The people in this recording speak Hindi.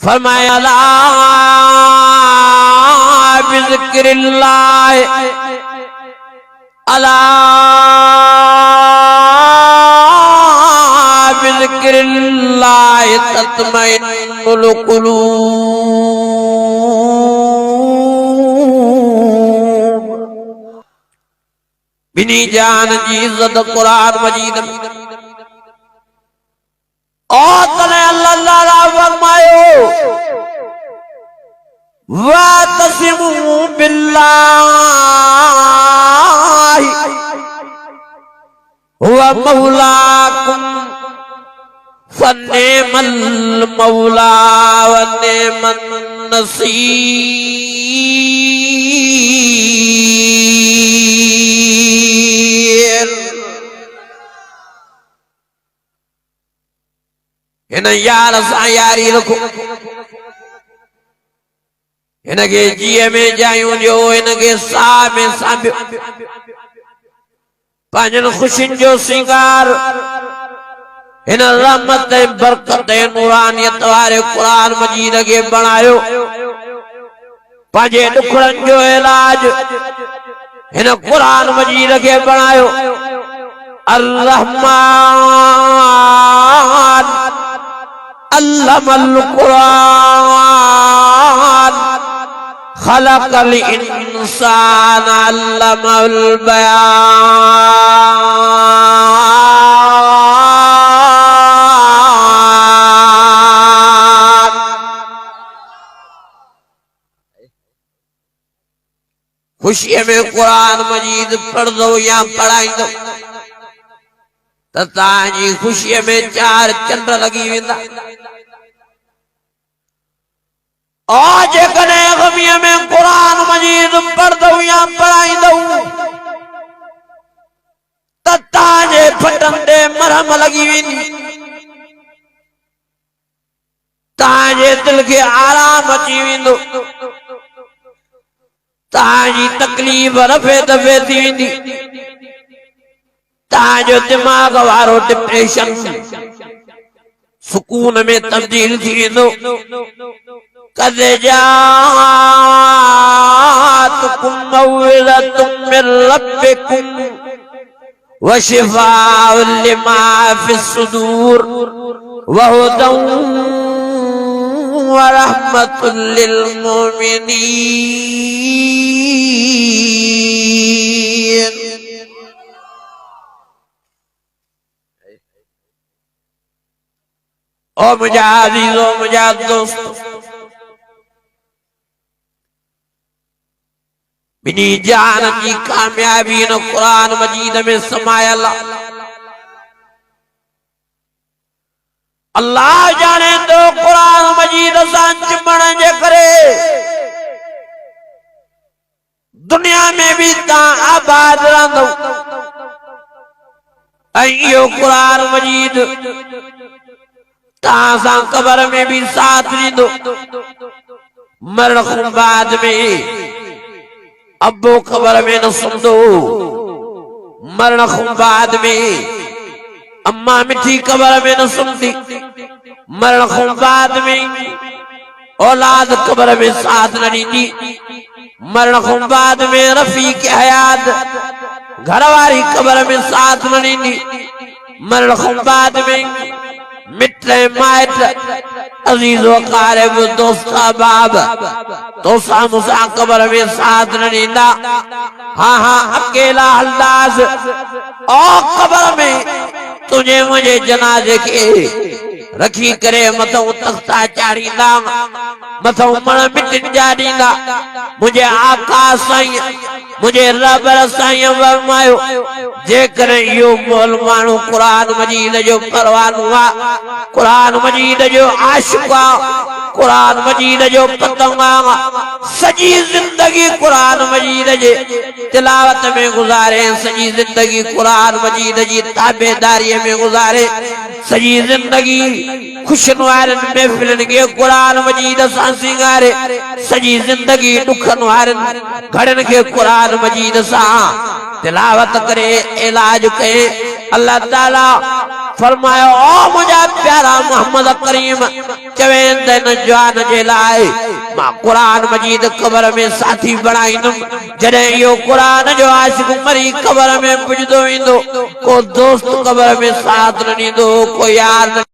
फरमाया ला बिज़िक्रिल्लाह अला बिज़िक्रिल्लाह तत्मइन्नुल क़ुलूब। बिनी जान जी इज्जत कुरान मजीद और तने अल्लाह ताला फरमायो वातसिमू बिल्लाहि हुवा मौलाकुम फन्निअमल मौला व निअमन नसीर। इन यार सां यारी रखो, इनके जीअ में जायूं ॾियो, इनके साह में सांभियो, पंहिंजनि ख़ुशियुनि जो सिंगार इन रहमत बरकत नूरानियत वारे कुरान मजीद खे बणायो। पंहिंजे ॾुखड़नि जो इलाज इन कुरान मजीद खे बणायो। अर रहमान अल्लमल कुरान खलकल इंसान अल्लमल बयान। खुशी में कुरान मजीद पढ़ दो या पढ़ाई दो त तव्हांजी खुशी में चार चंड लगी वेंदा। और जेकॾहिं ग़मीअ में कुरान मजीद पढ़दो या पढ़ाईंदो त तव्हांजे फटनि ते मरहम लगी वेंदी, तव्हांजे दिल खे आराम अची वेंदो, तव्हांजी तकलीफ़ रफ़े दफ़े थी वेंदी, तव्हांजो दिमाग़ वारो डिप्रेशन सुकून में तब्दील थी वेंदो। कद जाअतकुम मौइज़तुम मिन रब्बिकुम व शिफ़ाउन लिमा फ़िस्सुदूर व हुदन व रहमतुल लिल मुमिनीन। ओ मुझा अज़ीज़ो मुझा दोस्त, बिनी जान की कामयाबी न कुरान मजीद में समायल। अल्लाह जाने तो कुरान मजीद सां चिमण जे करे दुनिया में भी तव्हां आबाद रहंदो। ऐं इहो कुरान मजीद तव्हां सां क़बर में भी साथ ॾींदो। मरण खां बाद में अबो क़बर में न सुम्हंदो, मरण खां बाद में अम्मा मिठी क़बर में न सुम्हंदी, मरण खां बाद में औलाद क़बर में साथ न ॾींदी, मरण खां बाद में रफ़ीक हयात घरवारी क़बर में साथ न ॾींदी, मरण खां बाद में मिट माइट अजीज वक़ारिब दोस्त अहबाब तोसा मुसा क़बर में साथ न ॾींदा। हाँ हाँ अकेला हलदास और क़बर में तुझे मुझे जनाजे के रखी करे मथों तख्ता चाढ़ींदा, मथों मण मिटन जा ॾींदा। मुझे आका साईं मुझे रब साईं फरमायो जेकॾहिं इहो मोल माण्हू कुरान मजीद जो परवानो आहे, कुरान मजीद जो आशिक़ आहे, कुरान मजीद जो पतंग आहे, सॼी ज़िंदगी कुरान मजीद जे तिलावत में गुज़ारे, सॼी ज़िंदगी कुरान मजीद जी ताबेदारीअ में गुज़ारे, सॼी ज़िंदगी ख़ुशियुनि वारनि महफ़िलनि खे कुरान मजीद सां सिंगारे, सॼी ज़िंदगी ॾुखनि वारनि घड़नि खे कुरान मजीद सां तिलावत करे इलाज कए। अल्लाह ताला फरमायो ओ मुझा प्यारा मोहम्मद करीम चवें त इन जवान जे लाइ मां कुरान मजीद क़बर में साथी बणाईंदुमि जॾहिं इहो कुरान जो आशिक मरी क़बर में पुॼंदो वेंदो को दोस्त क़बर में साथ न ॾींदो को यार न